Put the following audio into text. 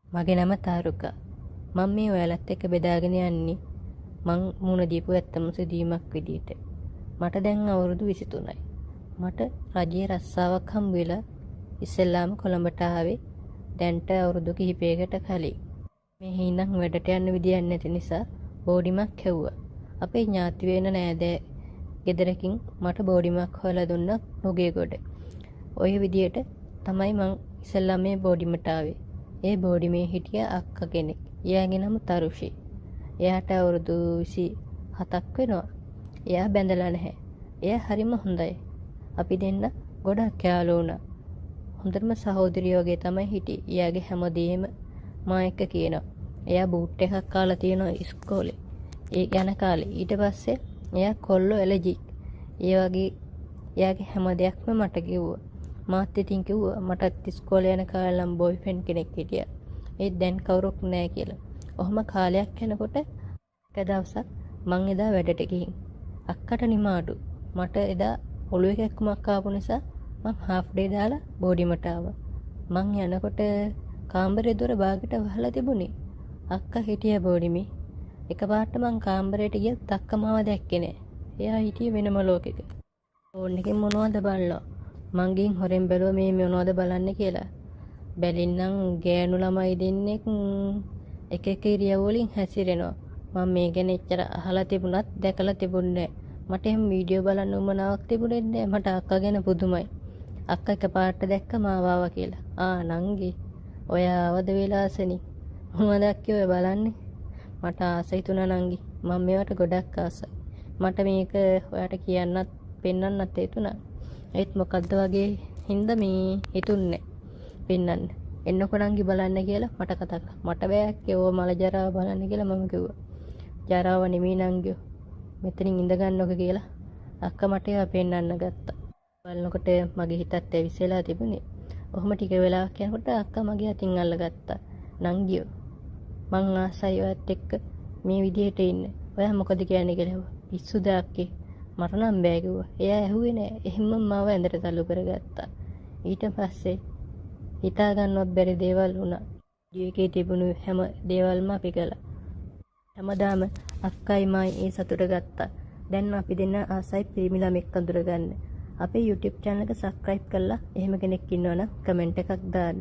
මගේ නම තාරුකා. මම මේ ඔයාලත් එක්ක බෙදාගෙන යන්නේ මං මුණ දීපු ඇත්තම සිදුවීමක් විදියට. මට දැන් අවුරුදු 23යි. මට රජයේ රස්සාවක් හම්බ වෙලා ඉස්සෙල්ලාම කොළඹට ආවේ දැන්ට අවුරුදු කිහිපයකට කලින්. මේ හිඳන් වැඩට යන්න විදියක් නැති නිසා බෝඩිමක් හැව්වා. අපේ ඥාති වෙන නෑදෑ ගෙදරකින් මට බෝඩිමක් හොයලා දුන්නා නුගේගොඩ. ඔය විදියට තමයි මං ඉස්සෙල්ලා මේ බෝඩිමට ආවේ. ඒ බෝඩිමේ හිටිය අක්ක කෙනෙක්. එයාගේ නම තරුෂි. එයාට අවුරුදු 27ක් වෙනවා. එයා බැඳලා නැහැ. එයා හරිම හොඳයි. අපි දෙන්න ගොඩක් යාළු වුණා. හොඳටම සහෝදරියෝ වගේ තමයි හිටියේ. එයාගේ හැමදේම මා එක්ක කියනවා. එයා බූට් එකක් කාලා තියෙනවා ඉස්කෝලේ. ඒ යන කාලේ. ඊට පස්සේ එයා කොල්ලෝ ඇලර්ජික්. ඒ වගේ එයාගේ හැම දෙයක්ම මට කිව්වා. මාත් ඉතින් කිව්වා මටත් ඉස්කෝලේ යන කාලේ නම් බොයිෆ්‍රෙන්ඩ් කෙනෙක් හිටියා. ඒත් දැන් කවුරුත් නැහැ කියලා. ඔහොම කාලයක් යනකොට එක දවසක් මං එදා වැඩට ගිහින් අක්කට නිමාඩු. මට එදා ඔළුවේ කැක්කුමක් ආපු නිසා මං හාෆ් ඩේ දාලා බෝඩිමට ආවා. මං යනකොට කාමරේ දොර බාගෙට වහලා තිබුණේ. අක්කා හිටියා බෝඩිමේ. එකපාරට මං කාමරේට ගියත් අක්කා මාව දැක්කේ නෑ. එයා හිටියේ වෙනම ලෝකෙක. ෆෝන් එකෙන් මොනවද බලලා මං ගිහින් හොරෙන් බැලුවා මේ මොනවද බලන්නේ කියලා. බැලින්නම් ගෑනු ළමයි දෙන්නෙක් එක එක ඉරියව් වලින් හැසිරෙනවා. මම මේ ගැන එච්චර අහලා තිබුණත් දැකලා තිබුණේ නැහැ. මට එහෙම වීඩියෝ බලන්න උවමනාවක් තිබුණේ නැහැ. මට අක්කා ගැන පුදුමයි. අක්කා එකපාරට දැක්ක මාව ආවා කියලා. නංගි ඔය ආවද වෙලාසෙනි. මොනවද අක්කේ ඔය බලන්නේ? මට ආස හිතුණා නංගි. මම මේවට ගොඩක් ආසයි. මට මේක ඔයාට කියන්නත් පෙන්වන්නත් හිතුණා. ඒත් මොකද්ද වගේ හින්දා මේ හිතුන්නේ පෙන්වන්න. එන්නකො නංගි බලන්න කියලා මට කතා කළා. මට බෑක් ඒව මල ජරාව බලන්න කියලා මම කිව්වා. ජරාව නෙමෙයි නංගියෝ. මෙතනින් ඉඳ ගන්නකො කියලා අක්කා මට ඒවා පෙන්වන්න ගත්තා. බලනකොට මගේ හිතත් ඇවිස්සලා තිබුණේ. ඔහොම ටික වෙලාවක් යනකොට අක්කා මගේ අතින් අල්ලගත්තා. නංගියෝ මං ආසයි ඔයත් එක්ක මේ විදිහට ඉන්න. ඔයා මොකද කියන්නේ කියලා. පිස්සුද අක්කේ? මට නම් බෑ කිව්වා. එයා ඇහුවේ නෑ. එහෙම්ම මාව ඇඳට තල්ලු කරගත්තා. ඊට පස්සේ හිතා ගන්නවත් බැරි දේවල් වුණා. ජීවිතේ තිබුණු හැම දේවල්ම අපි කළා. හැමදාම අක්කයි මායි ඒ සතුට ගත්තා. දැන් අපි දෙන්න ආසයි පිරිමි ළමෙක් අඳුරගන්න. අපේ YouTube channel එක subscribe කරලා එහෙම කෙනෙක් ඉන්නවනම් කමෙන්ට් එකක් දාන්න.